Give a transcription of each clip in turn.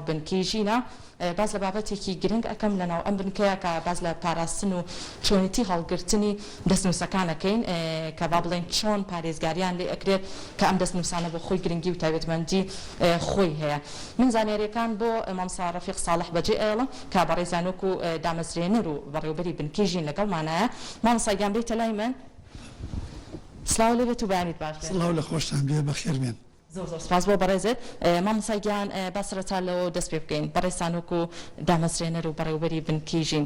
بنکەی ژینە باز لە بابەتێکی گرنگ ئەەکەم لەناو ئەم بنکەیە کە باز لە پاراستن و چۆنیەتی هەڵگرتنی دەستنووسەکانەکەین کە با بڵێن چۆن پارێزگاریان لێ ئەکرێت کە ئەم دەستنووسانە بۆ خۆی گرنگی و تایبەتمەندی خۆی هەیە. من زانیاریەکان بۆ مامۆستا ڕەفیق ساڵح بەجێ ئێڵم کە بەڕێزانۆک و دامەزرێنەر و بەڕێوەبەری بنکەی ژین لەگەڵمانایە. مامۆستا گیان بێتە لای من. سلااو لێ بێت و بەیانیت باش. سڵاو لە خۆشتان بێ بەخێربێن. زۆر زۆر سپاس بۆ بەڕێزت. مامۆستا گیان با سەرەتا لەوە دەست پێ بکەین بەڕێزانۆک و دامەزرێنەر و بەڕێوەبەری بنکەی ژین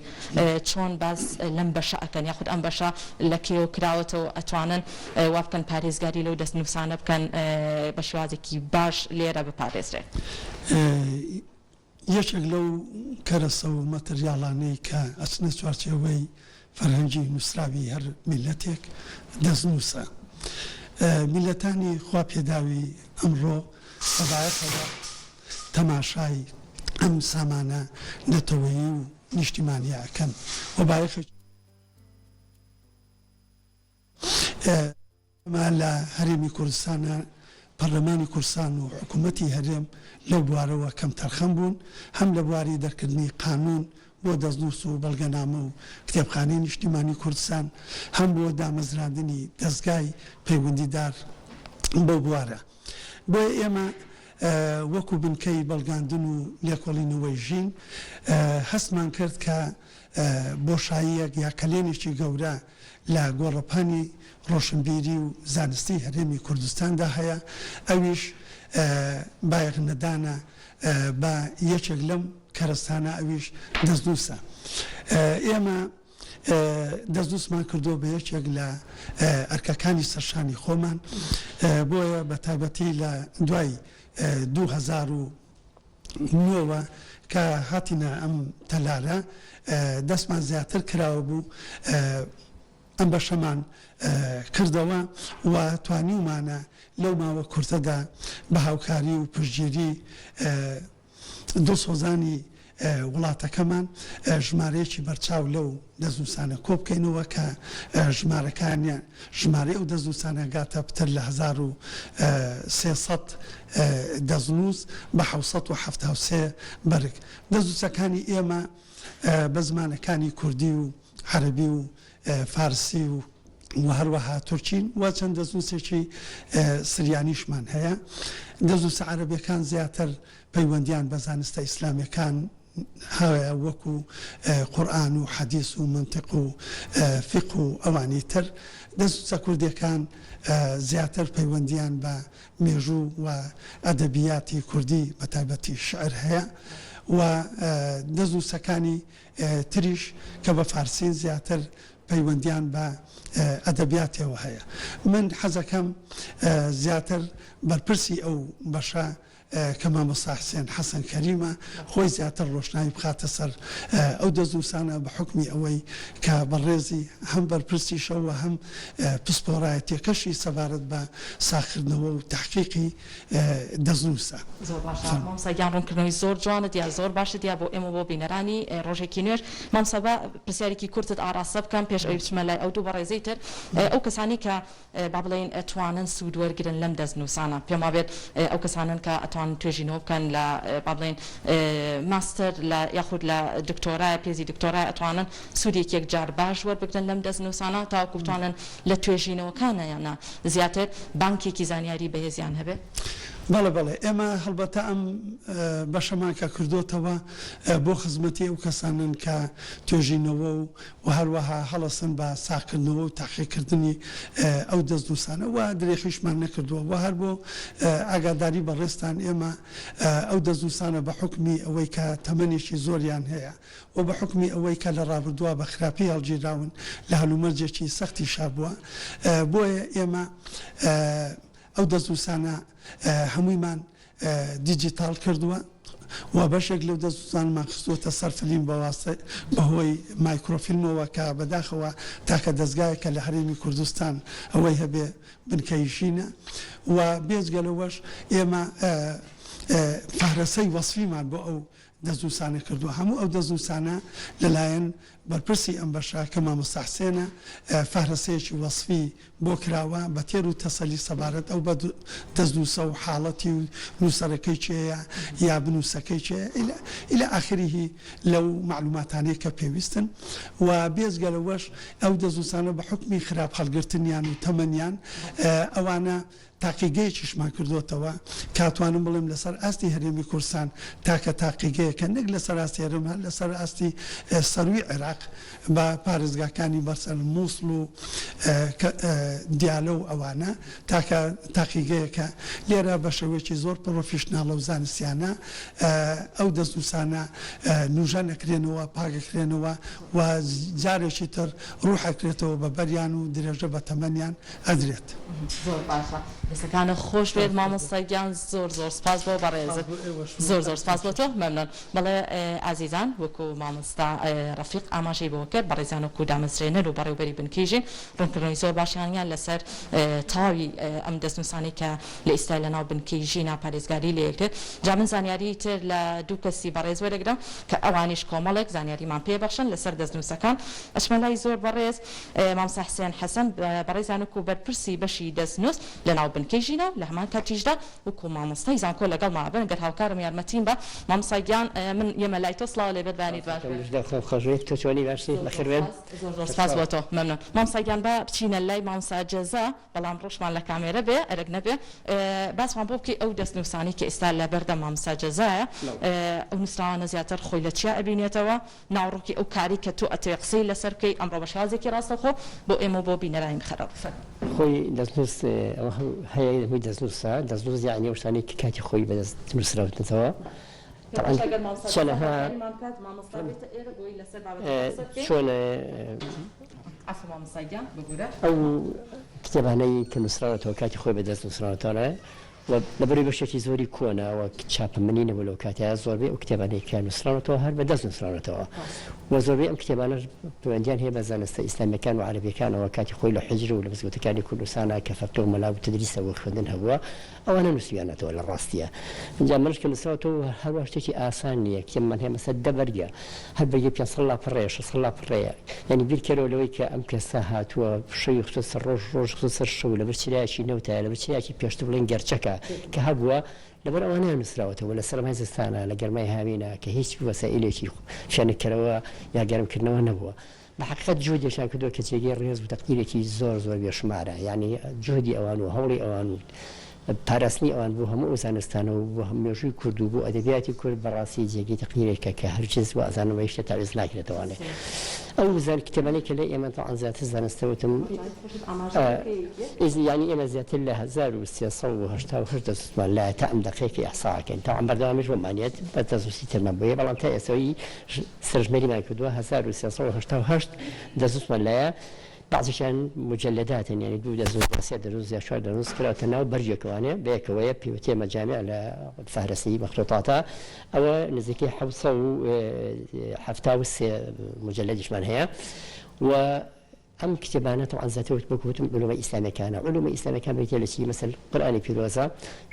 چۆن باز لەم بەشە ئەکەن یاخود ئەم بەشە لە کێوە کراوەتەوە ئەتوانن وا بکەن پارێزگاری لەو دەستنووسانە بکەن بە شێوازێکی باش لێرە بپارێزرێت. یەکێک لەو کەرەسە و مەتریاڵانەی کە ئەچنە چوارچێوەی فەرهەنگی نووسراوی هەر میلەتێک دەستنووسە. میلەتانی خوا پێداوی ئەمڕۆ بەبایەتەوە تەماشای ئەم سامانە نەتەوەیی و نیشتیمانیە ئەکەن و بایەخی ئەمە لە هەرێمی کوردستانە پەرلەمانی کوردستان و حکوومەتی هەرێم لەو بوارەوە کەم تەرخەم بوون هەم لە بواری دەرکردنی قانون بۆ دەستنووس و بەڵگەنامە و کتێبخانەی نیشتیمانی کوردستان هەم بۆ دامەزراندنی دەستگای پەیوەندیدار بۆ بوارە. بۆیە ئێمە وەکو بنکەی بەڵگاندن و لێکۆڵینەوەی ژین هەستمان کرد کە بۆشاییەک یا کەلێنێکی گەورە لە گۆڕەپانی ڕۆشنبیری و زانستی هەرێمی کوردستاندا هەیە. ئەویش بایەخ نەدانە بە یەکێک لەم کەرەستانە ئەویش دەستنووسە. ئێمە دەستنووسمان کردو بە یەکێک لە ئەرکەکانی سەرشانی خۆمان بۆیە بە تایبەتی لە دوای 2009 کە هاتینە ئەم تەلارە دەستمان زیاتر کراوە بوو ئەم بەشەمان کردەوە و توانیمانە لەو ماوە کورتەدا بە هاوکاری و پشتگیری دۆسۆزانی وڵاتەکەمان ژمارەیەکی بەرچاو لەو دەستنووسانە کۆ بکەینەوە کە ژمارەکانیان ژمارەی ئەو دەستنووسانە گاتە پتر لە 1300 دەستنووس بە 773 بەرگ. دەستنووسەکانی ئێمە بە زمانەکانی کوردی و عەرەبی و فارسی و هەروەها تورکین و چەند دەستنووسێکی سریانیشمان هەیە. دەستنووسە عەرەبیەکان زیاتر پەیوەندیان بە زانستە ئیسلامیەکان هەیە وەکو قورئان و حەدیث و منطق و فقه و ئەوانی تر. دەستنووسە کوردیەکان زیاتر پەیوەندیان بە مێژوو و ئەدەبیاتی کوردی بە تایبەتی شعر هەیە و دەستنووسەکانی تریش کە بە فارسین زیاتر پەیوەندیان بە ئەدەبیاتەوە هەیە. من حەزەکەم زیاتر بەرپرسی ئەو بەشە کە مامۆستا حسێن حەسەن کەریمە خۆی زیاتر ڕۆشنایی بخاتە سەر ئەو دەستنووسانە بە حکمی ئەوەی کە بەڕێزی هەم بەرپرسیشەوە هەم پسپۆڕایەتیەکەشی سەبارەت بە ساختکردنەوە و تحقیقی دەستنووسە. زۆر باشە مامۆستا گیان ڕوونکردنەوەی زۆر جوانت یا زۆر باشت یا بۆ ئێمە بۆ بینەرانی ڕۆژێکی نوێژ. مامۆستا بە پرسیارێکی کورتت ئاراستە بکەم پێش ئەوی بچمە لای ئەو دوو بەڕێزەی تر ئەو کەسانی کە با بڵێن ئەتوانن سوود وەرگرن لەم دەستنووسانە پێم وابێت ئەو کەسانن کە ئەتوان توێژینەوە بکەن لە با بڵێن ماستەر یاخود لە دکتۆرای پێزی دکتۆرای ئەتوانن سوودێکی یەکجار باش وەربگرن لەم دەستنووسانە تاوەکو بتوانن لە توێژینەوەکانیانە زیاتر بانکێکی زانیاری بەهێزیان هەبێت. بەڵێ بەڵێ ئێمە هەڵبەتە ئەم بەشەمان کە کردوتەوە بۆ خزمەتی ئەو کەسانن کە توێژینەوە و هەروەها هەڵەسن بە ساختکردنەوە و تاقیکردنی ئەو دەستنووسانە و درێخیشمان نەکردووە و هەر بۆ ئاگاداری بەڕێستان ئێمە ئەو دەستنووسانە بە حکمی ئەوەی کە تەمەنێکی زۆریان هەیە و بە حکمی ئەوەی کە لە ڕابردووە بە خراپی هەڵگیراون لە هەلومەرجێکی سەختی شابووە بۆیە ئێمە ئەو دەستنووسانە هەموویمان دیجیتال کردووە و بەشێک لەو دەستنووسانمان خستووەتە سەر فیلم بەهۆی مایکرۆفیلمەوە کە بەداخەوە تاکە دەستگایەکە لە هەرێمی کوردستان ئەوەی هەبێ بنکەی ژینە و بێجگەلەوەش ئێمە پارەسەی وەسفیمان بۆ ئەو دەزووسانە کردووە هەموو ئەو دەزووسانە لەلایەن بەرپرسی ئەم بەشە کە مامۆستا حسێنە فەهرەسەیەکی وەصفی بۆ کراوە بە تێر و تەسەلی سەبارەت ئەو بە دەزووسە و حاڵەتی و نووسەرەکەی چێە یا بنووسەکەی چێ إلى آخره لەو معلوماتانەی کە پێویستن و بێزگە لەوەش ئەو دەزووسانە بە حکمی خراپ هەڵگرتنیان و تەمەنیان ئەوانە تاقیگەیەکیشمان کردوتەوە کاتوانم بڵێم لەسەر ئاستی هەرێمی کوردستان تاکە تاقیگەیەکە نەک لەسەر ئاستی هەرێم هەر لەسەر ئاستی سەروی عێراق بە پارێزگاکانی بەرسەر مووسڵ و دیالە و ئەوانە تاکە تاقیگەیەکە لێرە بە شێوەیەکی زۆر پرۆفیشناڵە و زانستیانە ئەو دەستنووسانە نوژە نەکرێنەوە پاگەکرێنەوە و جارێکی تر ڕوحەکرێتەوە بە بەریان و درێژە بە تەمەنیان ئەدرێت. زۆر باشە دەستەکانە خۆش بێت مامۆستایان زۆر زۆر سپاس بۆ بەڕێزت زۆر زۆر سپاس بۆ تۆ مەمنون بەڵێ ئازیزان وەکو مامۆستا ڕەفیق ئاماژەی بۆ کرد بەڕێزان وەکو دامەزرێنەر و بەڕێوەبەری بنکەیژین ڕوونکردنەوەی زۆر باشیانیان لەسەر تاوی ئەم دەستنووسانەی کە لە ئێستا لەناو بنکەیژینە پارێزگاری لە یەکتر جا من زانیاری تر لە دوو کەسی بەڕێز وەرەگرم کە ئەوانیش کۆمەڵێک زانیاریمان پێبەخشن لەسەر دەستنووسەکان ئەچمە لای زۆر بەڕێز مامۆستا حسێن حەسەن بەڕێزان وەکو بەرپرسی بەشی دەستنووس لەناو بنکەیژینە لە هەمان کاتیشدا وەکو مامۆستای زانکۆ لەگەڵ مابن گەر هاوکارم یارمەتیم بە مامۆستایان من ئێمە لای تۆ سڵاو لێبێت بەیانی خۆشوێت تۆ چۆنی باشی بەخێربێن زۆر سپاس بۆ تۆ مەمنون مامۆستایان بە بچینە لای مامۆستا جەزا بەڵام ڕۆژمان لە کامێرە بێ ئەرێک نەبێ باسمان بۆ بکەی ئەو دەستنووسانی کە ئێستا لە بەردە مامۆستا جەزایە ئەو نووسراوانە زیاتر خۆی لە چیا ئەبینێتەوە ناوڕووکی ئەو کاری کە تۆ ئەتوێ قسەی لەسەر بکەی ئەمڕۆ بە شازێکی ڕاستەخۆ بۆ ئێمە بۆ بینەرانی خەراب خۆی دەستنووس هەیە هەمووی دەستنووسە دەستنووس یعنی ئەو شتانەی کە کاتی خۆی بەدەست نووسراوتنەوە چەنەها چۆن ئەو کتێبانەی کە نووسراوەتەوە کاتی خۆی بەدەست نووسراوەتەوە لەبەرەوەی بەشێکی زۆری کۆنەوە چاپەمەنی نەبوو لەو کاتەیە زۆربەی ئەو کتێبانەی کە نووسراوەتەوە هەر بەدەست نووسراوەتەوە و زۆربەی ئەم کتێبانەش پەیوەندیان هەیە بە زانستە ئیسلامیەکان و عەرەبیەکانەوە کاتی خۆی لە حیجر و لە مزگەوتەکانی کوردستانە کە فەقێ و مەلا و تدریسەوە خوێندن هەبووە ئەوانە نووسیویانەتەوە لە ڕاستیە اینجا منش کە نووسراوەتەوە هەروە شتێکی ئاسان نییە کتێبمان هەیە مەسەل 10 بەرگە هەر بەیە 500 پڕەیە 600 پڕەیە یعنی بیرکەرەوە لەوەی کە ئەم کەسە هاتووە شەوی خستە سەر ڕۆژ خستە سەر شەو لەبەر چرایەکی نەوتایە لەبەر چرایەکی پێشتر بڵێن گەرچەکە کە هەبووە لەبەر ئەوانەیە نووسراوەتەوە لە سەرمای زستانە لە گەرمای هاوینە کە هیچ وەسائلێکی شانەکەرەوە یا گەرمکردنەوە نەبووە بە حقیقەت جهودێکیان کردووە کە جێگەی ڕێز و تەقدیرێکی زۆر بێشمارە یعنی جهودی ئەوان و هەوڵی ئەوان و پاراستنی ئەوان بۆ هەموو زانستانە و بۆ هەمێژووی کورد و بۆ ئەدەبیاتی کورد بەڕاستی جێگەی تەقدیرێکە کە هەرگیز و ئەزانەوەی شتە تاویز ناکرێتەوەوانێ ئەو زان کتێبانەی کە لە ئێمە تەعەن زیاتر زانستەوتم یعنی ئێمە زیاتر لە 1388 دەستمان لایە تا ئەم دەقەیەکی ئەحساکەین تاوان بەردەوامیش بۆمانێت بە دەستنووسی ترمان بۆیە بەڵام تا ئێسەوەی سەرژمێریمان کردووە 1388 دەستمان لایە بعضیشان مجلدات يعني دو دەزوو دەروز یا 4 دەروز کراوەتە ناو بەرجێکەوانێ بەیەکەوەیە پێوتێ مەجامع لە فەهرەسی مەخطوطاتە ئەوە نزیکەی 773 مجلدیشمان هەیە و ئەم کتێبانە طبعا زیاتر بەکوتم علومە ئیسلامیەکانە علومە ئیسلامیەکان بێتە لە چی مەسەل قورئانی پیرۆزە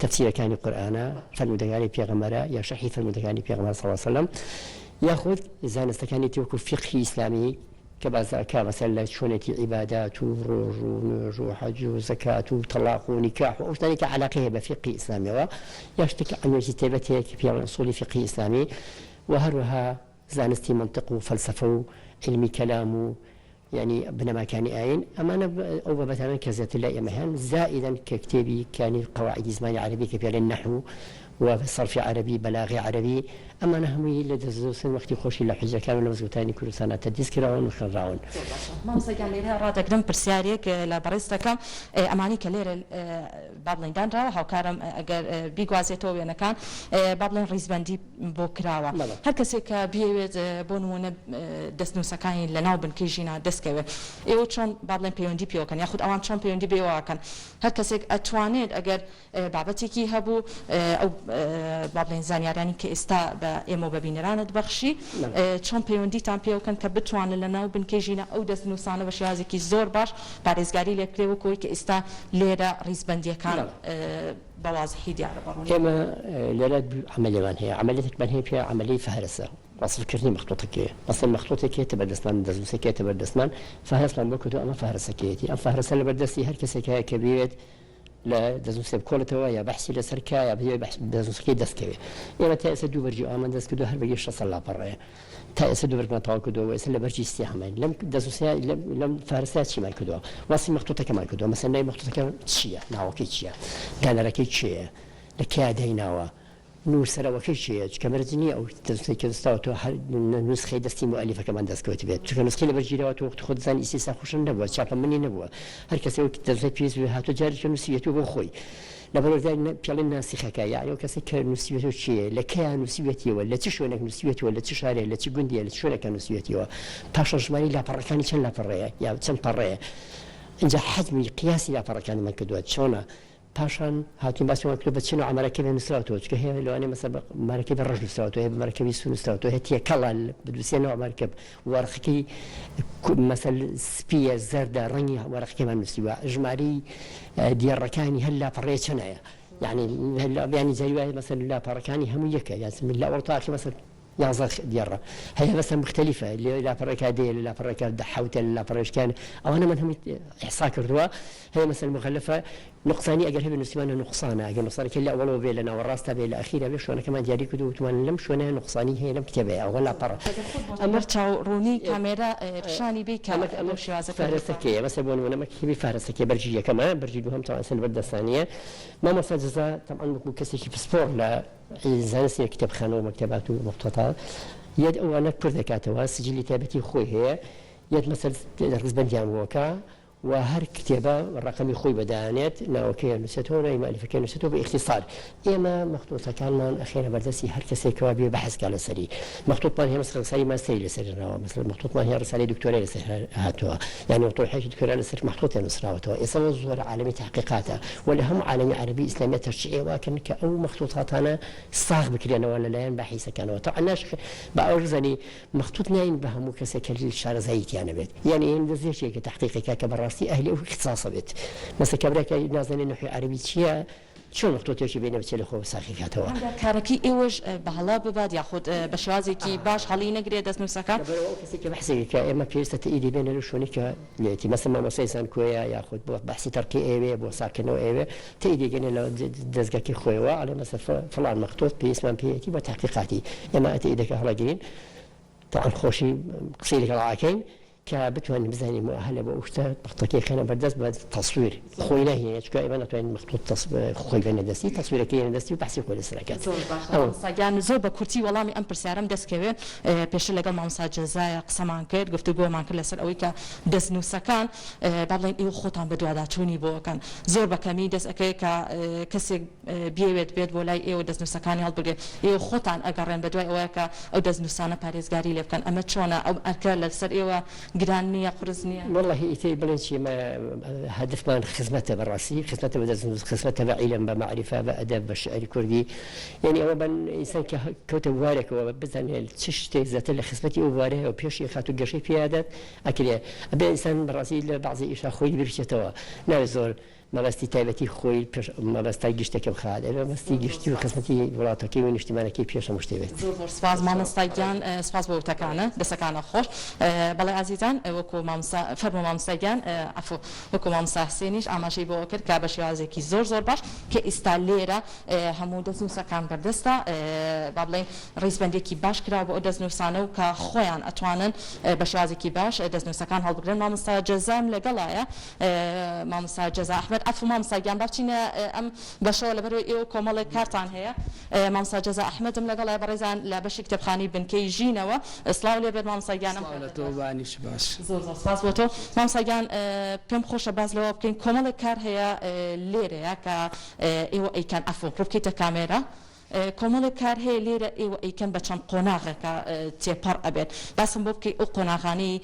تەفسیرەکانی قورئانە فەرمودەکانی پێغەمبەرە یا شەرحی فەرمودەکانی پێغەمبەر صلی الله علیه وسلم یاخود زانستەکانی تێوەکو فقهی ئیسلامی کە بازاکە مەسەل لە چۆنێتی عیبادات و ڕۆژ و نوێژ و حەج و زەکات و تەلاق و نیکاح و ئەو شتانی کە عەلاقەی هەیە بە فقهی ئیسلامیەوە یا شتێکی علمێکی تایبەت هەیە کە پێڵێن ئوسوڵی فقهی ئیسلامی و هەروەها زانستی منطق و فەلسەفە و علمی کەلام و يعني بنەماکانی ئاین ئەمانە ئەو بابەتانە کە زیاتر لای ئێمە هەن زائدا کە کتێبی کانی قەواعیدی زمانی عەرەبی کە پێڵێن نەحو وصرف عربي بلاغي عربي اما نهمي لدزوسن وقتی خۆشی لە حجەکان و لە مزگەوتانی کوردستانە تەدریس کراون و خوێنراون مامۆستایان لێرە ڕادەگرم پرسیارێک لە بەڕێستەکەم ئەمانی کە لێرە با بڵێن دانراوە هاوکارم ئەگەر بیگوازێتەوە وێنەکان با بڵێن ڕیزبەندی بۆ کراوە هەر کەسێک کە بیەوێت بۆ نمونە دەستنووسەکانی لە ناو بنکەیژینە دەستکەوێت ئێوە چۆن با بڵێن پەیوەندی پێوەکەن یاخود ئەوان چۆن پەیوەندی بێوەکەن هەر کەسێک ئەتوانێت ئەگەر بابەتێکی هەبوو ئەو با بڵێن زانیاریانی کە ئێستا بە ئێمە ببینەرانت بەخشی چۆن پەیوەندیتان پێوەکەن کە بتوانن لە ناو بنکەی ژینە ئەو دەستنووسانە بە شێوازێکی زۆر باش پارێزگاری لێکرێەوە کۆی کە ئێستا لێرە ڕیزبەندیەکان بەوازحی دیارە بەڕوونی ئێمە لێرە عملیەوان هەیە عملیەتێکمان هەیە پێ عملی فهرسە وەصفکردنی مەخطوطەکەیە ئەسڵ مەخطوطێکێتە بەردەستمان دەستنووسەکێتە بەردەستمان فهرسمان بۆ کردو ئەمە فهرسەکەیەتی ئەم فهرسە لە بەردەستی هەر کەسێکەیە کە بێت لە دەستنووسێ بکۆڵێتەوە یا بەحسی لەسەرکە یا دەستنووسەکەی دەستکەوێت ئێمە تا ئێستا دوو بەرجی ئامان دەست کردو هەر بەگەی 600 لاپەڕەیە تا ئێستا دوو بەرگمان تەواو کردەوە ئێستا لە بەرجی استیحامان لەم دەستنووسە لەم فارسە چیمان کردووە واسی مەخطوطەکەمان کردووە مەسەن ناوی مەخطوطەکە چییە ناوەکەی چییە دانەرەکەی چییە لە کیا دایناوە نووسەرەوەکەی چییە چکە مەرج نییە ئەو دەستنووسەی کە دەستاوە تۆ هەر نوسخەی دەستی مؤەلیفەکەمان دەستکەوت بێت چکە نوسخەی لە بەرجیرەوە تۆ وەخت خۆت زانی ئیسیسا خوشن نەبووە چاپە منی نەبووە هەر کەسێک دەستنووسەی پێویست بێ هاتووە جارێکی نووسیوێتەوە بۆ خۆی لەبەرەوەی پێڵێن ناسیخەکە یعنی ئەو کەسێک کە نووسیوێتەوە چییە لە کیا نووسیوێتیەوە لە چ شوێنێک نووسیوێتەوە لە چ شارێ لە چ گوندیە لە چ شوێنێکە نووسیوێتیەوە پاشان ژماری لاپەڕەکانی چەند لاپەڕەیە یا چەند پەڕەیە اینجا حجمی قیاسی لاپەڕەکانمان کردووە چۆنە پاشان هاتوین باسیەوە کرد بە چین و ئەمەرەکەی بە نووسراوەوە چکە هەیە لەوانەیە مەسەڵ مارەکەی بە ڕەش نووسراوەوە هەیە مارەکەی سو نووسراوەوە هەیە تێکەڵە بدووسێنەوە مارکەب وەرقەکەی مەسەل سپیە زەردە ڕەنگی وەرقەکەیمان نووسیوە ژماری دیێڕەکانی هەر لاپەڕەیە چەندەیە یعنی بیانی جاری وایە مەسەل لاپەڕەکانی هەموو یەکە یاسم لا وەڵتاکە مەسەل یازە دیێڕە هەیە بەسە مختلفە لێ لاپەڕەکە دێ لە لاپەڕەکە دەحەوتە لە لاپەڕەشکان ئەوانە من هەمووی ئیحسا کردووە هەیە مەسەل مخەلفە نقصانی ئەگەر هەبێ نووسیمانە نقصانە ئەگەر نقصانێکی لە ئەوڵەوە بێ لە ناوەڕاستە بێ لە ئەخیرە بێ شوێنەکەمان دیاری کردو وتوان لەم شوێنە نقصانی هەیە لەم کتێبەیە ئەوە لاپەڕە ئەمە چاوڕوونی کامێرە پیشانی بێ کە ئەمە شێوازە فارسەکەیە مەسەل بۆ نمونە کتێبی فارسەکەی بەرجی یەکەمە بەرجی دووهەم تاوان سن بەردەستانیە مامۆستا جەزا تەبعاً وەکو کەسێکی پسپۆر لە زانستی کتێبخانە و مەکتەبات و مەخطوطات یەک ئەوانە کورد دەکاتەوە سجلی تایبەتی خۆی هەیە یەک مەسەل ڕزبەندیان بۆکە و هەر کتێبە ڕقمی خۆی بەدانێت ناوەکەی نووسێتەوە ناوی مؤەلیفەکەی نووسێتەوە بە اختصار ئێمە مەخطوطەکانمان ئەخێنە بەردەستی هەر کەسێکەوە بێ بەحثکا لەسەری مەخطوطمان هەیە مەسەڵ ڕسالی ماستەری لەسەرناوە مەسەڵ مەخطوطمان هەیە ڕسالی دکتۆرای لەسەر هاتووە یعنی مەخطوطێکی دکتۆرای لەسەر مەخطوطیان نووسراوەتەوە ئێستا زۆر عالەمی تحقیقاتە و لە هەموو عالەمی عەربی ئیسلامی تەشریع واکردن کە ئەو مەخطوطاتانە ساغ بکرێنەوە لەلایەن باحیثەکانەوە تا ئەناش بە ئەو زەنی مەخطوط ناین بە هەموو کەسێک کە شارەزاییتیانە بێت یعنی ئێن دەزێشێکە تحقیقێکە کە بەڕاستی ئەهلی ئەو اختصاصە بێت مەسەڵ کابراکە نازانێت نحوی عەربی چییە چۆن مەخطوطێکی بینە بچێت لە خۆ ساخی کاتەوە کارەکەی ئێوەش بەهەڵا ببات یاخود بە شێوازێکی باش هەڵی نەگرێت دەستنووسەکە کەسێکی بەحسێکە ئێمە پێویستە تەئیدی بێنە لە شوێنی کە لێتی مەسەڵ مامۆستای زانکۆیە یاخود بۆ بەحسی تەرکی ئێوێ بۆ ساکردنەوە ئێوێ تەئیدی گەنێ لە دەستگاکەی خۆیەوە ئەڵێ مەسەڵ فڵان مەخطوط پێویستمان پێیەتی بۆ تحقیقاتی ئێمە تەئیدەکە هەڵەگرین تاعن خۆشی قسەی لەگەڵ ئاکەین کە بتوانین بزانین مؤهلە بە ئوشتە مەخطوطەکەی خێنە بەردەست بە تەسویر خۆی ناهێنێت چکە ئێمە ناتوانین مەخطوط خۆی بێنە دەستی تەسویرەکەی هێنە دەستی و بەحسی خۆی لەسەر ئەکات ساگیان زۆر بە کورتی وەڵامی ئەم پرسیارەم دەستکەوێت پێشتر لەگەڵ مامۆستا جەزایە قسەمان کرد گفتوگۆمان کرد لەسەر ئەوەی کە دەستنووسەکان با بڵێن ئێوە خۆتان بە دوواداچوونی بۆکەن زۆر بەکەمی دەست ئەەکەی کە کەسێک بێوێت بێت بۆ لای ئێوە دەستنووسەکانی هەڵبگرێت ئێوە خۆتان ئەگەڕێن بە دوای ئەوەیە کە ئەو دەستنووسانە پارێزگاری لێ بکەن ئەمە چۆنە ئەو ئەرکە لەسەر ئێوە گران نییە والله إيتي بلنشي ما هدف ما خدمته بالراسي خدمته بدرس خدمته بعلم بمعرفة بأدب بالشعر الكردي يعني أنا بن إنسان كوت وارك وبزن تشتي ذات اللي خدمتي واره وبيشي خاتو قشي في هذا أكيد أبي إنسان بالراسي بعض إيش أخوي برشتوا نازور ما بستی تایبەتی خۆی ما بەستی گشتێکم خات ئەمە بەستی گشتی و خزمەتی وڵاتەکەی و نیشتیمانەکەی پێشە مشتێت زۆر سپاس مامۆستاگیان سپاس بۆ وتەکانە دەسەکانە خۆش بەڵێ ئازیزان وەکو فەرمو مامۆستاگیان عەفو وەکو مامۆستا حسێنیش ئاماژەی بۆ کرد کە بە شێوازێکی زۆر باش کە ئێستا لێرە هەموو دەستنووسەکان بەردەستە با بڵێن ڕیزبەندێکی باش کراوە بۆ ئەو دەستنووسانە و کە خۆیان ئەتوانن بە شێوازێکی باش دەستنووسەکان هەڵبگرن مامۆستا جەزام لەگەڵایە مامۆستا جەزا ئەفو مامۆستاگیان بچینە ئەم بەشەوە لەبەرەوەی ئێوە کۆمەڵێک کارتان هەیە مامۆستا جەزا ئەحمەدم لەگەڵای بەڕێزان لە بەشی کتێبخانەی بنکەی ژینەوە سڵاو لێبێت مامۆستاگیانم زۆر سپاس بۆ تۆ مامۆستاگیان پێم خۆشە باز لەوە بکەین کۆمەڵێک کار هەیە لێرەیە کە ئێوە ئەیکەن ئەفو ڕوو بکەیتە کامێرە کۆمەڵێک کار هەیە لێرە ئێوە ئەیکەن بە چەند قۆناغێکە تێپەڕ ئەبێت باسم بۆ بکەی ئەو قۆناغانەی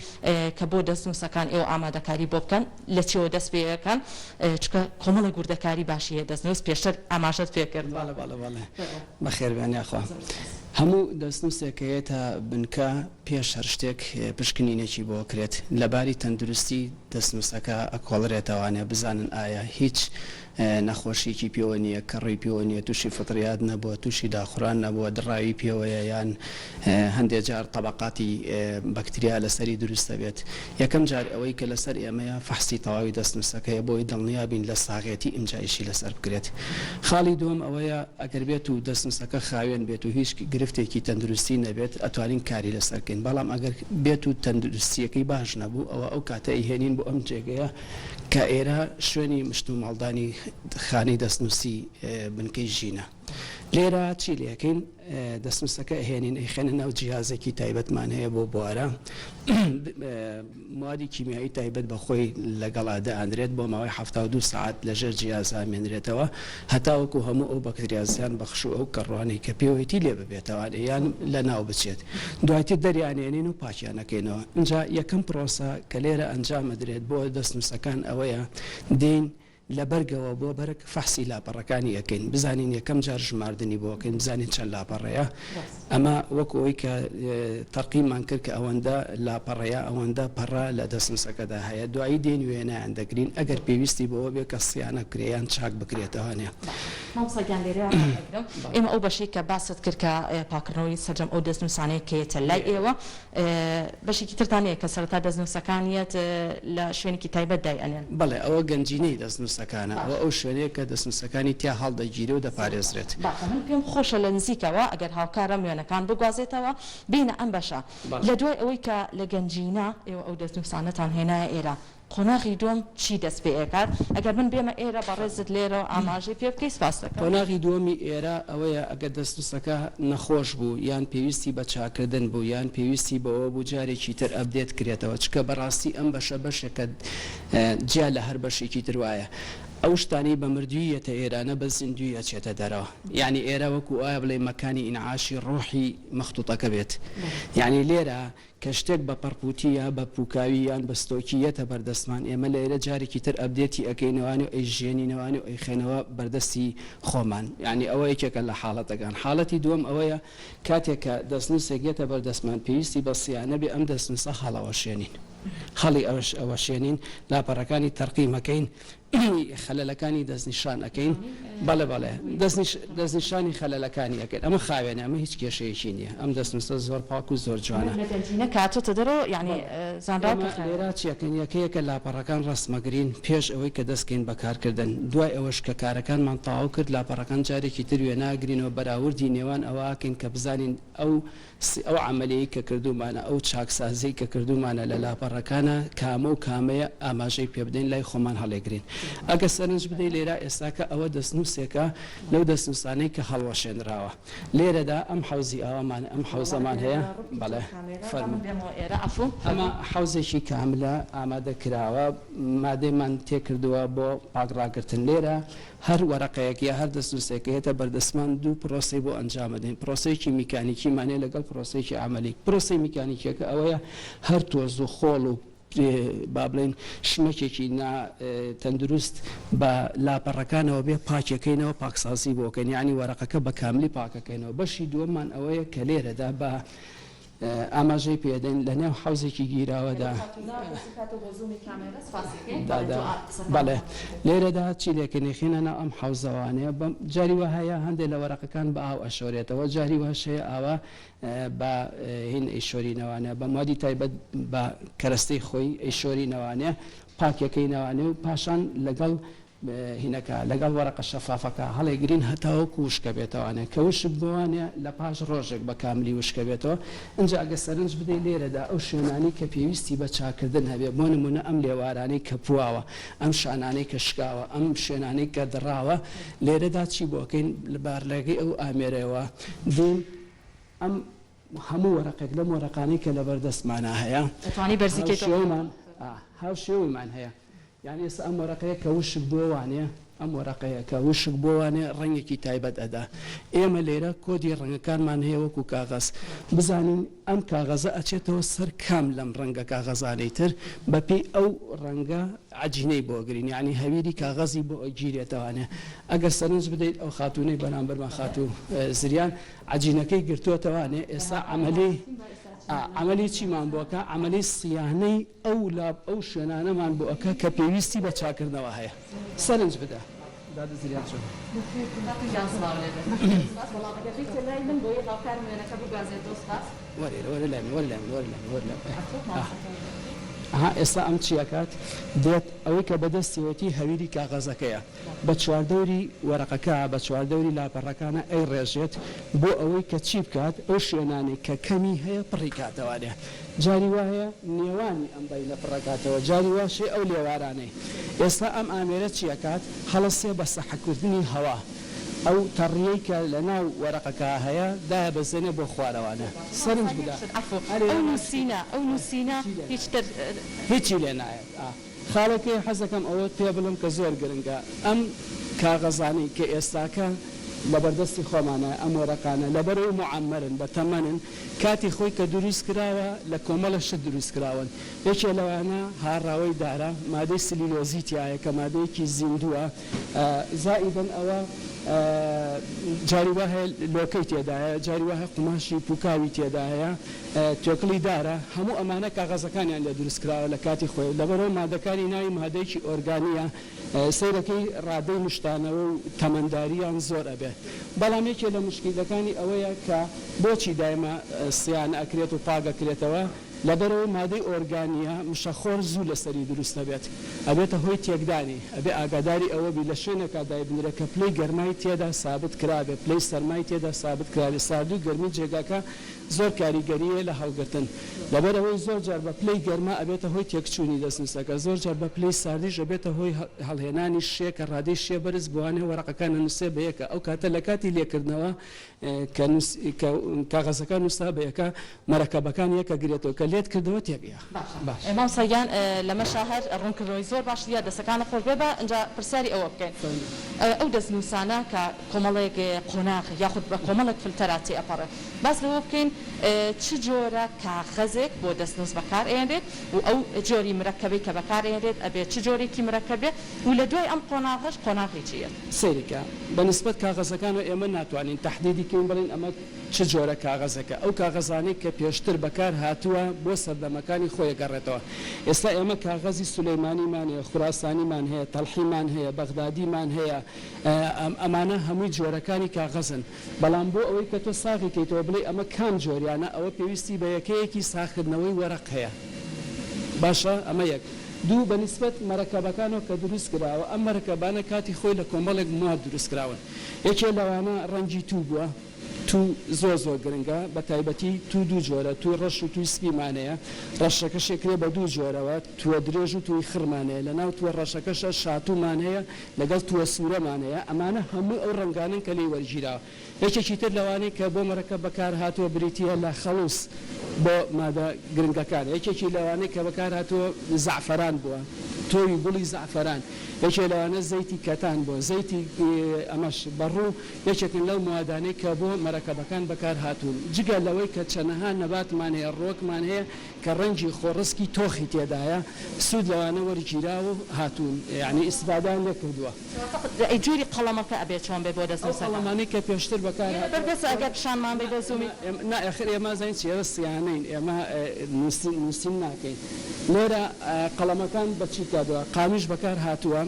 کە بۆ دەستنووسەکان ئێوە ئامادەکاری بۆ بکەن لە چێوە دەست پێەکەن چکە کۆمەڵی گوردەکاری باشی هەیە دەستنووس پێشتر ئاماژەت پێکرد بەخێربێن یاخوا هەموو دەستنووسێکەیەتە بنکە پێش هەر شتێک پشکنینێکی بۆ کرێت لەباری تەندروستی دەستنووسەکە ئەکۆڵرێتەوانێ بزانن ئایا هیچ نەخۆشیکی پێوە نییە کەڕی پێوە نیە تووشی فتریات نەبووە تووشی داخوران نەبووە دڕاوی پێوەیە یان هەندێک جار طبقاتی بەکتریا لەسەری دروستە بێت یەکەم جار ئەوەی کە لەسەر ئێمەیە فەحسی تەواوی دەستنووسەکەیە بۆی دڵنیابین لە ساغێتی ئیمجایشی لەسەر بکرێت خاڵی دووەم ئەوەیە ئەگەر بێت و دەستنووسەکە خاوێن بێت و هیچ گرفتێکی تەندروستی نەبێت ئەتوانین کاری لەسەرکەین بەڵام ئەگەر بێت و تەندروستیەکەی باش نەبوو ئەوە ئەو کاتە ئیهێنین بۆ ئەم جێگەیە کە ئێرە شوێنی مشت و ماڵدانی خانەی دەستنووسی بنکەی ژینە لێرە چی لەکەین دەستنووسەکە هێنین ئەیخێنە ناو جیهازێکی تایبەتمان هەیە بۆ بوارە موادی کیمیایی تایبەت بە خۆی لەگەڵا دەئاندرێت بۆ ماوەی 72 ساعت لەژێر جیهازا مێنرێتەوە هەتاوەکو هەموو ئەو بەکتریازیان بەخش و ئەو کەڕوانەی کە پێوەیەتی لێ ببێتەوە یان لە ناو بچێت دوایتر دەریانێنین و پاکیانەکەینەوە اینجا یەکەم پرۆسە کە لێرە ئەنجامەدرێت بۆ دەستنووسەکان ئەوەیە دین لە بەرگەوە بۆ بەرەک فەحسی لاپەڕەکانی ئەەکەین بزانین یەکەم جار ژماردننی بۆکەین بزانین چەند لاپەڕەیە ئەمە وەکو ئەوی کە تەرقیمان کرد کە ئەوەندە لاپەڕەیە ئەوەندە پەڕە لە دەستنووسەکەدا هەیە دوایی دێن وێنەیان دەگرین ئەگەر پێویستی بەوە بێ کە سیانە کرێیان چاک بکرێتەوەنێ ئێمە ئەو بەشەی کە باست کرد کە پاکردنەوەی سەرجەم ئەو دەستنووسانەیە کەیەتە لای ئێوە بەشێکی ترتانەیە کە سەرەتا دەستنووسەکانیەت لە شوێنێکی تایبەت دایئەنێن بەڵێ ئەوە گەنجینەی دەستنووسەکانە ئەوە ئەو شوێنەیە کە دەستنووسەکانی تیا هەڵدەگیرێ و دەپارێزرێت من پێم خۆشە لە نزیکەوە ئەگەر هاوکارە وێنەکان بگوازێتەوە بینە ئەم بەشە لە دوای ئەوەی کە لە گەنجینە ئێوە ئەو دەستنووسانەتان هێنایە ئێرە قۆناغی دووەم چی دەست پێ ئێکات ئەگەر من بێمە ئێرە بەڕێزت لێرە ئاماژەی پێ بکەی سپاس دەکەم قۆناغی دووەمی ئێرە ئەوەیە ئەگەر دەستنووسەکە نەخۆش بوو یان پێویستی بە چاکردن بوو یان پێویستی بەوە بوو جارێکی تر ئەبدێت کرێتەوە چکە بەڕاستی ئەم بەشە بەشێکە جیا لە هەر بەشێکی تر وایە ئەو شتانی بە مردوویەتە ئێرانە بە زیندوی ئەچێتە دەرەوە یعنی ئێرە وەکو ئایا بڵێ مەکانی ئینعاشی ڕۆحی مەختوتەکە بێت یعنی لێرە کە شتێک بە پەرپوتی یا بە پوکاوی یان بە ستۆکیەتە بەردەستمان ئێمە لە ئێرە جارێکی تر ئەبدێتی ئەەکەینەوەوانی و ئەی ژێنینەوەوانی و ئەیخێنەوە بەردەستی خۆمان یعنی ئەوە یەکێکە لە حاڵەتەکان حاڵەتی دووەم ئەوەیە کاتێک کە دەستنووسێکێتە بەردەستمان پێویستی بە سیانە بێ ئەم دەستنووسە هەڵەوە شوێنین خەڵی ئەوە شوێنین لاپەڕەکانی تەرقیمەکەین خەلەلەکانی دەستنیشان ئەەکەین بەڵێ بەڵێ دەستنیشانی خەلەلەکانی ئەەکەین ئەمە خاوێنە ئەمە هیچ کێشەیەکی نییە ئەم دەستنووسە زۆر پاک و زۆر جوانە کاتۆتە دەرەوە یعنی لێرا چیەکەن یەکەیەکە لاپەڕەکان ڕسمەگرین پێش ئەوەی کە دەستکەین بەکارکردن دوای ئەوەش کە کارەکانمان تەواو کرد لاپەڕەکان جارێکی تر وێ ناگرینەوە بەراوردی نێوان ئەوەکەین کە بزانین ئەو عملەیە کە کردومانە ئەو چاکسازی کە کردومانە لە لاپەڕەکانە کامە و کامەیە ئاماژەی پێ بدەین لای خۆمان هەڵێگرین ئەگە سەرنج بدەی لێرە ئێستاکە ئەوە دەستنووسێکە لەو دەستنووسانەی کە هەڵوەشێنراوە لێرەدا ئەم حوزی ئاوامان ئەم حوزەمان هەیە بەڵێ ئەمە حوزێکی کاملە ئامادەکراوە مادەیمان تێکردووە بۆ پاکڕاگرتن لێرە هەر وەرەقەیەک یا هەر دەستنووسێکەیەتە بەردەستمان دوو پرۆسی بۆ ئەنجام بدەین پرۆسەیەکی میکانیکیمانێ لەگەڵ پرۆسەیەکی عملی پرۆسی میکانیکیەکە ئەوەیە هەر تۆز و خۆڵ و با بڵێن شمەکێکی تەندروست بە لاپەڕەکانەوە بێ پاکەکەینەوە پاکسازی بۆکەین یعنی وەرەقەکە بە کاملی پاکەکەینەوە بەشی دووەممان ئەوەیە کە لێرەدا بە ئاماژەی پێدەین لە نێو حوزێکی گیراوەدا بەڵێ لێرەدا چی لێکەنێخینەنە ئەم حوزەوانەیە بەم جاری وە هەیە هەندێک لە وەرەقەکان بە ئاو ئەشۆرێتەوە جاری وەشەیە ئاوا بە هین ئەیشۆرینەوانە بە مادی تایبەت بە کەرەستەی خۆی ئەیشۆرینەوانێ پاکەکەی نەوانێ و پاشان لەگەڵ هینەکە لەگەڵ وەرەقە شەفافەکە هەڵێگرین هەتاوەکو وشکە بێتەوانێ کە وشک بوانێ لە پاش ڕۆژێک بە کاملی وشکە بێتەوە اینجا ئەگە سەرنج بدەی لێرەدا ئەو شوێنانی کە پێویستی بە چاکردن هەبێ بۆ نمونە ئەم لێوارانەی کە پواوە ئەم شانانەی کە شکاوە ئەم شوێنانەی کە دڕاوە لێرەدا چی بۆکەین لە بارلەگەی ئەو ئامێرەوە دێن ئەم هەموو وەرەقێک لەم وەرەقانەی کە لە بەردەستمانە هەیە هاوشێومان هەیە یعنی ئێستا ئەم وەرەقەیە کە وشک بۆ وانەیە ئەم وەرەقەیە کە وشک بۆوانێ ڕەنگێکی تایبەت ئەدا ئێمە لێرە کۆدی ڕەنگەکانمان هەیە وەکو کاغەز بزانین ئەم کاغەزە ئەچێتەوە سەر کام لەم ڕەنگە کاغەزانەی تر بەپێی ئەو ڕەنگە عجینەی بۆ گرین یعنی هەویری کاغەزی بۆ گیرێتەوانێ ئەگەر سەرنج بدەیت ئەو خاتوونەی بەرامبەرمان خاتوو زریان عجینەکەی گرتووەتەوانێ ئێستا عملی چیمان بۆکە عملی سیانەی ئەو لاب ئەو شوێنانەمان بۆکە کە پێویستی بە چاکردنەوە هەیە سەرنج بدە دادە زریان چۆن ئێستا ئەم چیەکات دێت ئەوەی کە بەدەستیەوەتی هەویری کاغەزەکەیە بە چواردەوری وەرەقەکە بە چواردەوری لاپەڕەکانە ئەی ڕێژێت بۆ ئەوەی کە چی بکات ئەو شوێنانی کە کەمی هەیە پڕی کاتەوانێ جاری وایە نێوانی ئەم بەینە پڕەکاتەوە جاری واشێ ئەو لێوارانەی ئێستا ئەم ئامێرە چیەکات هەڵەسێ بە سەحەکردنی هەوا ئەو تەڕیەی کە لە ناو وەرەقەکە هەیە دایە بەزێنێ بۆ خوارەوانە سەرنج بدا ئەو نووسینە هیچی لێ نایێت خاڵەکەی حەزەکەم ئەوە پێ بڵم کە زۆر گرنگە ئەم کاغەزانی کە ئێستاکە لە بەردەستی خۆمانە ئەم وەرەقانە لەبەرەوە معەممەرن بە تەمەنن کاتی خۆی کە دروست کراوە لە کۆمەڵە شت دروست کراون یەکێ لەوانە هاڕاوەی دارە مادەی سلیلۆزیتیایە کە مادەیەکی زیندووە زائیدەن ئەوە جاری وهەیە لۆکەی تێدایە جاری وهە قماشی پوکاوی تێدایە تۆکڵی دارە هەموو ئەمانە کاغەزەکانیان لە دروست کراوە لە کاتی خۆی لەبەرەوە مادەکانی ناوی مادەیەکی ئۆرگانیە سیرەکەی ڕادەی مشتانەوە و تەمەنداریان زۆر ئەبێ بەڵام یەکێ لە مشکیلەکانی ئەوەیە کە بۆچی دایمە سیان ئەکرێت و پاگەکرێتەوە لەبەرەوە مادەی ئۆرگانیە مشەخۆر زوو لەسەری دروست دەبێت ئەبێتە هۆی تێکدانی ئەبێ ئاگاداری ئەوە بی لە شوێنێکا دایبنرە کە پلەی گەرمای تێدا سابت کرابێت پلەی سەرمای تێدا سابت کرابێت ساردوی گەرمی جێگاکە زۆر کاریگەریە لە هەڵگرتن لەبەرەوەی زۆر جار بە پلەی گەرما ئەبێتە هۆی تێکچوونی دەستنووسەکە زۆر جار بە پلەی ساردیش ئەبێتە هۆی هەڵهێنانی شێ کە ڕادەی شێ بەرز بوانێ وەرەقەکان نووسێ بە یەکە ئەو کاتە لە کاتی لێکردنەوە کاغەزەکان نووسا بە یەکە مەرەکەبەکان یەکە گرێتەوە کە لێت کردەوە تێگەیە ئێمام سەیان لەمە شاهەر ڕوونکردنەوەی زۆر باش دیە دەسەکانە خۆش بێ بە ئەنجا پرسیاری ئەوە بکەین ئەو دەستنووسانە کە کۆمەڵێک قۆناغ یاخود بە کۆمەڵێک فلتەراتی ئەپەڕێت باس لەوە بکەین چ جۆرە کاغەزێک بۆ دەستنووس بەکار ئێنرێت و ئەو جۆری مرەکەبەی کە بەکار ئێنرێت ئەبێت چ جۆرێکی مرەکەبێت و لە دوای ئەم قۆناغەش قۆناغی چیە سەیرکە بەنسبەت کاغەزەکان و ئێمە ناتوانین تەحدیدی کەین بڵین ئەمە چ جۆرە کاغەزەکە ئەو کاغەزانەی کە پێشتر بەکار هاتووە بۆ سەردەمەکانی خۆی گەڕێتەوە ئێستا ئێمە کاغەزی سولەیمانیمان هەیە خوراسانیمان هەیە تەڵحیمان هەیە بەغدادیمان هەیە ئەمانە هەمووی جۆرەکانی کاغەزن بەڵام بۆ ئەوەی کە تۆ ساغی کەیتەوە بڵێ ئەمە کام جۆریانە ئەوە پێویستی بە یەکەیەکی ساخردنەوەی وەرەق هەیە باشە ئەمە یەک دوو بەنسبەت مەرەکەبەکانەوە کە دروست کراوە ئەم مەرەکەبانە کاتی خۆی لە کۆمەڵێک مواد دروست کراون یەکێ لەوانە ڕەنگی تو بووە تو زۆر گرنگە بە تایبەتی تو دوو جۆرە تو ڕەش و توی سپیمانەیە ڕەشەکە شێکرێ بە دوو جۆرەوە تووە درێژ و توی خرمانەیە لە ناو تووە ڕەشەکەشە شاتومان هەیە لەگەڵ تووە سوورەمان هەیە ئەمانە هەموو ئەو ڕنگانن کە لێی وەرگیراوە یەکێکی تر لەوانەیە کە بۆ مەرەکە بەکار هاتووە بریتیە لە خەڵوس بۆ مادە گرنگەکان یەکێکی لەوانەیە کە بەکار هاتووە زعفەران بووە تۆوی گوڵی زعفەران یەکێ لەوانە زەیتی کەتان بۆ زەیتی ئەمەش بەڕوو یەکێکن لەو موادانەی کە بۆ مەرەکەبەکان بەکار هاتوون جگە لەوەی کە چەنەها نەباتمان هەیە ڕۆکمان هەیە کە ڕەنگی خۆڕسکی تۆخی تێدایە سوود لەوانە وەرگیراوە هاتوون یعنی ئیسفادان لێ کردووە جووری قەڵەمەکە ئەبێت چۆن بێ بۆ دەستنووسەکە قەڵەمانەی کە پێشتر بەکار بەردەست ئەگەر پیشانمان بێ بۆ زوومی ناخر ئێمە زین چێرە سیانەین ئێمە نووسین ناکەین لێرە قەڵەمەکان بەچی کادووە قامیش بەکار هاتووە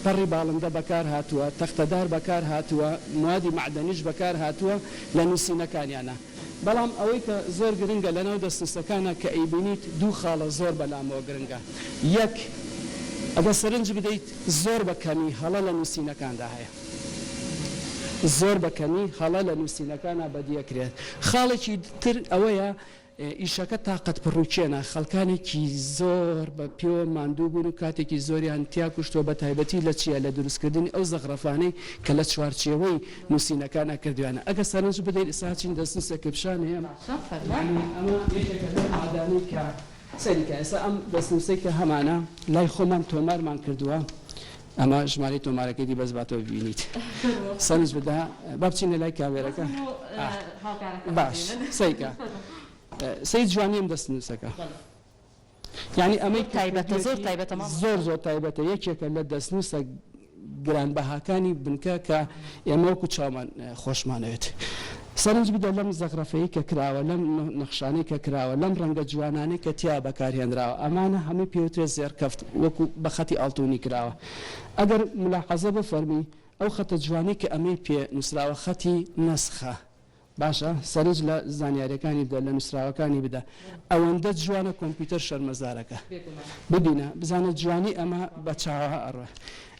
پەڕی باڵندە بەکار هاتووە تەختەدار بەکار هاتووە موادی معدەنیش بەکار هاتووە لە نووسینەکانیانە بەڵام ئەوەی کە زۆر گرنگە لەناو دەستنووسەکانە کە ئەیبینیت دوو خاڵە زۆر بەلامەوە گرنگە یەک ئەگە سەرنج بدەیت زۆر بەکەمی هەڵە لە نووسینەکاندا هەیە زۆر بەکەمی هەڵە لە نووسینەکانە بەدیەکرێت خاڵێکی تر ئەوەیە ئیشەکە تااقەت پڕوچێنە خەڵکانێکی زۆر بە پێوە ماندوو بوون و کاتێکی زۆریان تیا کوشتۆ بە تایبەتی لە چیە لە دروستکردنی ئەو زەغرەفانەی کە لە چوارچێوەی نووسینەکانە کردوانە ئەگە سەرنج بدەیت ئێساچین دەستنووسەکە پیشان هەیە ئەمە کە سەریکە ئێستا ئەم دەستنووسەی کە هەمانە لای خۆمان تۆمارمان کردووە ئەمە ژمارەی تۆمارەکەی بەس باتەوە ببینیت سەرنج بدە با بچینە لای کاوێرەکە باش سەیکە سەی جوانی ئەم دەستنووسەکە یعنی ئەمەی تایبەتە زۆر تایبەتە زۆر تایبەتە یەکێکە لە دەستنووسە گرانبەهاکانی بنکە کە ئێمە وەکو چاومان خۆشمانەوێت سەرنج بدە لەم زەغرەفەیە کە کراوە لەم نەخشانەی کە کراوە لەم ڕەنگە جوانانەی کە تیا بەکارهێنراوە ئەمانە هەمووی پێوترێت زێرکەفت وەکو بە خەتی ئاڵتونی کراوە ئەگەر ملاحەزە بفەرمی ئەو خەتە جوانی کە ئەمەی پێ نووسراوە خەتی نەسخە باشە سەرنج لە زانیاریەکانی بدە لە نووسراوەکانی بدە ئەوەندە جوانە کۆمپیوتەر شەرمەزارەکە ببینە بزانە جوانی ئەمە بە چاوە ئەڕێ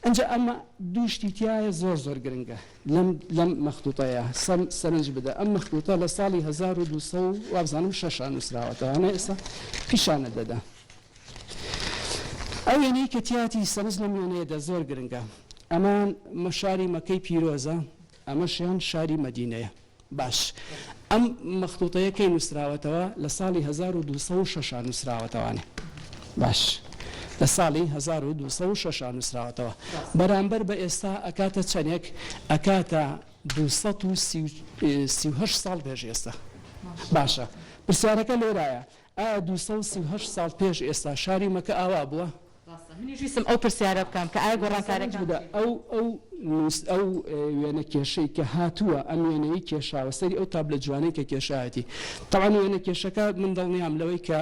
ئەنجا ئەمە دووشتی تایە زۆر گرنگە لەم مەخطوطەیە سەرنج بدە ئەم مەخطوطە لە ساڵی 1200 وابزانم 6 نووسراوەتەوە ئێستا پیشانە دەدا ئەو وێنەی کە تیاتی سەرنج لەم وێنەیەدا زۆر گرنگە ئەمان شاری مەکەی پیرۆزە ئەمەشیان شاری مەدینەیە باش ئەم مەخطوطەیەکەی نووسراوەتەوە لە ساڵی 1206 نووسراوەتەوانێ باش لە ساڵی 1206 نووسراوەتەوە بەرامبەر بە ئێستا ئەکاتە چەندێک ئەکاتە 238 ساڵ پێش ئێستا باشە پرسیارەکە لێرایە ئایا 238 ساڵ پێش ئێستا شاری مەکە ئاوا بووە منیشویستم ئەو پرسیارە بکەم کە ئایا گۆڕانکارێک بدە ئەو وێنە کێشەی کە هاتووە ئەم وێنەی کێشاوە سەری ئەو تابلە جوانەی کە کێشایەتی تەوان وێنە کێشەکە من دڵنیام لەوەی کە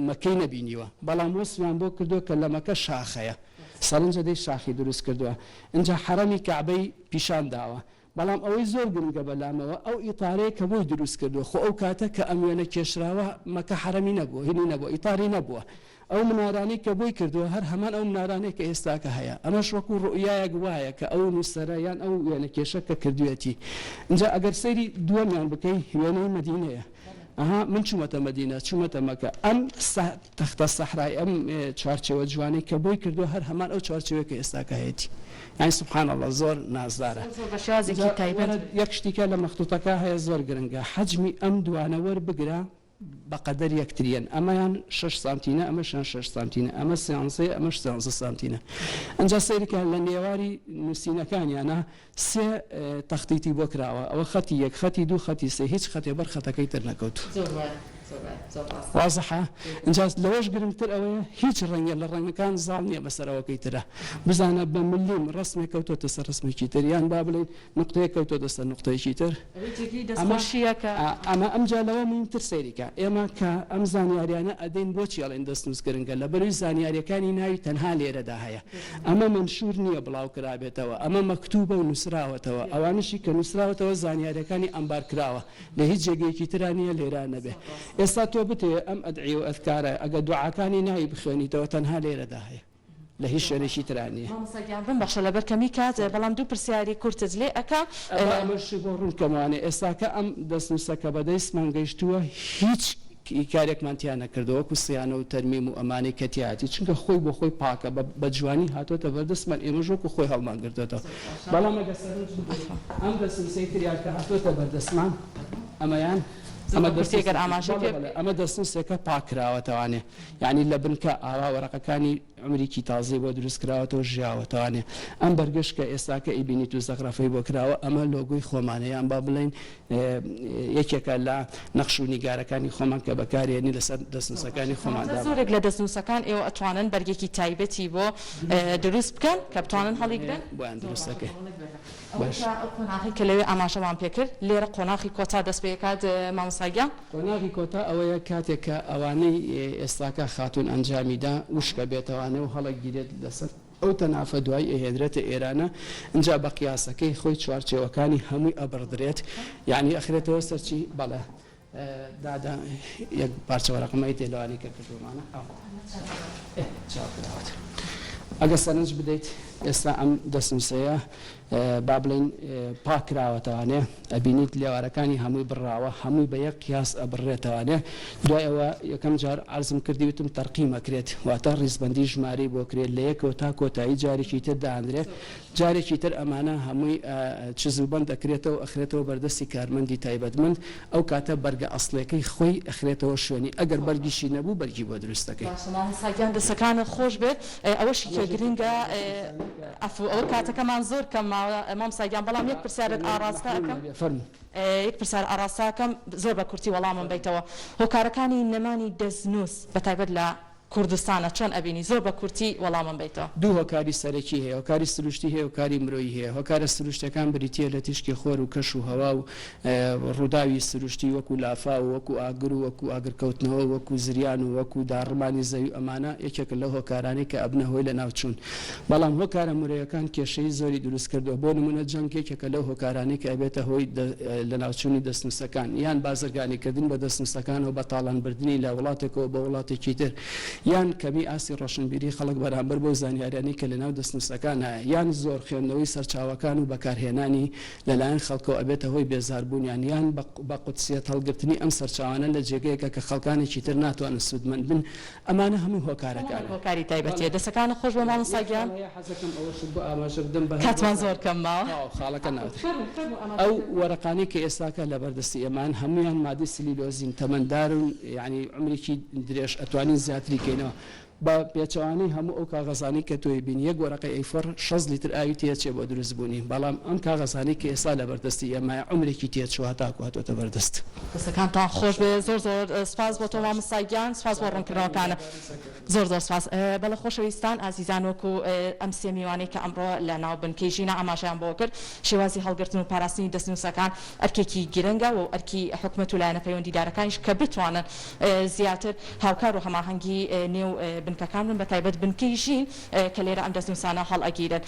مەکەی نەبینیوە بەڵام وەسویان بۆ کردووە کە لە مەکە شاخەیە سەرنجە دەی شاخی دروست کردووە اینجا حرەمی کەعبەی پیشان داوە بەڵام ئەوەی زۆر گرنگە بەلامەوە ئەو ئیتارەیە کە بۆی دروست کردووە خۆ ئەو کاتە کە ئەم وێنە کێشراوە مەکە حرەمی نەبووە هینی نەبووە ئیتاری نەبووە ئەو منارانەی کە بۆی کردووە هەر هەمان ئەو منارانەی کە ئێستاکە هەیە ئەمەش وەکو ڕوئیایەک وایە کە ئەو نووسەرایان ئەو وێنە کێشە کە کردوێتی اینجا ئەگەر سەیری دووەمیان بکەی وێنەی مەدینەیە ئەها من چوومەتە مەدینە چوومەتە مەکە ئەم تەختە سەحرای ئەم چوارچێوە جوانەی کە بۆی کردووە هەر هەمان ئەو چوارچێوەیە کە ئێستاکە هەیەی یعنی سبحان الله زۆر نازدارە یەک شتێکە لە مەخطوطەکە هەیە زۆر گرنگە حەجمی ئەم دوانە وەربگرە بەقەدەر یەکتریان ئەمەیان 6 سانتینە ئەمەشان 6 سانتینە ئەمە سیانسێ ئەمەش 13 سانتینە ئەنجا سەیرکە لە نێواری نووسینەکانیانە سێ تەختیتی بۆ کراوە ئەوە خەتی یەک خەتی دوو خەتی سێ هیچ خەتێ بەر خەتەکەی تر نەکەوت وازحە اینجا لەوەش گرنگتر ئەوەیە هیچ ڕەنگە لە ڕەنگەکان زاڵ نییە بەسەرەوەکەی ترە بزانە بە ملیم ڕسمێک کەوتۆتە سەر ڕسمێکی تر یان با بڵێن نقطەیە کەوتۆتە سەر نقطەیەکی تر ئەمە ئەمجا لەوە مهمتر سەیریکە ئێمە کە ئەم زانیاریانە ئەدەین بۆچی ئەڵێن دەستنووس گرنگە لە بەروی زانیاریەکانی ناوی تەنها لێرەدا هەیە ئەمە منشور نییە بڵاو کرابێتەوە ئەمە مەکتوبە و نووسراوەتەوە ئەوانشی کە نووسراوەتەوە زانیاریەکانی ئەمبار کراوە لە هیچ جێگەیەکی ترانیە لێرە نەبێ ئێستا تۆ بتێ ئەم ئەدعی و ئەذکارە ئەگە دوعاکانی ناوی بخوێنیتەوە تەنها لێرەدا هەیە لە هیچ شوێنێکی ترانیە بەخشە لەبەر کەمی کات بەڵام دوو پرسیاری کورتت لێ ئەکا ئەمەشی بۆ ڕوونکەمانێ ئێستاکە ئەم دەستنووسەکە بەدەستمان گەیشتووە هیچ کارێکمانتیان نەکردەوە کو سیانە و تەرمیم و ئەمانەی کەتیاتی چونکە خۆی بۆ خۆی پاکە بە جوانی هاتۆتە بەردەستمان ئێمەژ وەکو خۆی هەڵمان گرتێتەوە بەڵام ئەگە سەرنج ئەم دەستنووسەی تریان کە هاتۆتە بەردەستمان ئەمەیان ئەمە دەستنووسێکە پاکراوەتەوانێ یعنی لە بنکە ئاوا وەرەقەکانی عمریکی تازی بۆ دروست کراوەتەوە ژیاوەتەوانێ ئەم بەرگشت کە ئێستاکە ئیبینیت و زەغرەفەی بۆ کراوە ئەمە لۆگۆی خۆمانەیان با بڵێن یەکێکە لە نەخش و نیگارەکانی خۆمان کە بەکارێنی لەسەر دەستنووسەکانی خۆماندا زۆرێک لە دەستنووسەکان ئێوە ئەتوانن بەرگێکی تایبەتی بۆ دروست بکەن کە بتوانن هەڵیگرن بۆیان دروستەکەی قۆناغی کە لەوێ ئاماژەمان پێکرد لێرە قۆناغی کۆتا دەست پێکات مامۆستاگیان قۆناغی کۆتا ئەوەیە کاتێک کە ئەوانەی ئێستاکە خاتون ئەنجامیدا وشکە بێتەوانێ و هەڵک گیرێت لەسەر ئەو تەنافە دوای ئەهێنرێتە ئێرانە اینجا بە قیاسەکەی خۆی چوارچێوەکانی هەمووی ئەبڕدرێت یعنی ئەخرێتەوە سەرچی بەڵێ دادا یەک پارچە وەرەقەمەی تێلەوانی کە کردومانە چاوکراوەت ئەگە سەرنج بدەیت ئێستا ئەم دەستنووسەیە با بڵێن پاکراوەتەوانێ ئەبینیت لێوارەکانی هەمووی بڕاوە هەمووی بە یەک قیاس ئەبڕێتەوانێ دوای ئەوە یەکەم جار عەرزم کردی وتم تەرقیمەکرێت واتە ڕیزبەندی ژمارەی بۆ کرێت لە یەکەوە تا کۆتایی جارێکی تر دانرێت جارێکی تر ئەمانە هەمووی چزوبەند دەکرێتەوە ئەخرێتەوە بەردەستی کارمەندی تایبەتمەند ئەو کاتە بەرگە ئەسڵەکەی خۆی ئەخرێتەوە شوێنی ئەگەر بەرگیشی نەبوو بەرگی بۆ دروستەکەی ساگیان دەسەکانە خۆش بێت ئەوەشی کە گرنگە ئەو کاتەکەمان زۆر کەم مامساگیان بەڵام یەک پرسیارت ئاراستەکەم یەک پرسیار ئاراستاکەم زۆر بە کورتی وەڵامم بیتەوە هۆکارەکانی نەمانی دەستنووس بەتایبەت لە کوردستانە چۆن ئەبینی زۆر بە کورتی وەڵامم بیتەوە دوو هۆکاری سەرەکی هەیە هۆکاری سروشتی هەیە و کاری مرۆیی هەیە هۆکارە سروشتەکان بریتە لە تیشکی خۆر و کەش و هەوا و ڕووداوی سروشتی وەکو لافا و وەکو ئاگر و وەکو ئاگرکەوتنەوە وەکو زریان و وەکو داڕمانی زەوی ئەمانە یەکێک لە هۆکارانی کە ئەبنە هۆی لە ناوچوون بەڵام هۆکارە مرۆیەکان کێشەی زۆری دروست کردەوە بۆ نمونە جەنگێکێکە لەو هۆکارانی کە ئەبێتە هۆی لە ناوچوونی دەستنووسەکان یان بازرگانیکردن بە دەستنووسەکانەوە بە تاڵانبردنی لە وڵاتێکەوە بە وڵاتێکی تر یان کەمی ئاسی ڕۆشنبیری خەڵک بەرامبەر بۆ زانیاریانی کە لەناو دەستنووسەکان یان زۆر خوێندنەوەی سەرچاوەکان و بەکارهێنانی لەلایەن خەڵکەوە ئەبێتە هۆی بێزاربوونیان یان بە قودسیەت هەڵگرتنی ئەم سەرچاوانە لە جێگەیەکە کە خەڵکانێکی تر ناتوانن سوودمەند بن ئەمانە هەموو هۆکارەکان هۆکاری تایبەتیە دەسەکانە خۆش بۆ مامۆستاگیان کاتمان زۆر کەم ماوە خاڵەکە ناوت ئەو وەرەقانی کە ئێستاکە لە بەردەستی ئەمان هەمویان مادی سلیلۆزین تەمەندارن یعنی عمرێکی درێژ ئەتوانین زیاتری کەینەوە بە پێچەوانەی هەموو ئەو کاغەزانی کە تۆی بین یەک وەرەقەی ئەیفەر 6 لیتر ئاوی تێچێ بۆ دروستبوونی بەڵام ئەم کاغەزانی کە ئێستا لە بەردەستی ئەمای عمرێکی تێچوە تاکو هاتوۆتە بەردەست دەستەکانتان خۆش بێ زۆر زۆر سپاس بۆ تۆ مامۆستاگیان سپاس بۆ ڕوونکردنەوەکانە زۆر زۆر سپاس بەڵە خۆشەویستان ئازیزان وەکو ئەم سێ میوانەی کە ئەمڕۆ لە ناو بنکەی ژینە ئاماژەیان بۆ کرد شێوازی هەڵگرتن و پاراستنی دەستنووسەکان ئەرکێکی گرنگە و ئەرکی حکومەت و لایەنە پەیوەندیدارەکانیش کە بتوانن زیاتر هاوکار و هەماهەنگی نێو بنکەکان بن بەتایبەت بنکەی ژین کە لێرە ئەم دەستنووسانە هەڵئەگیرن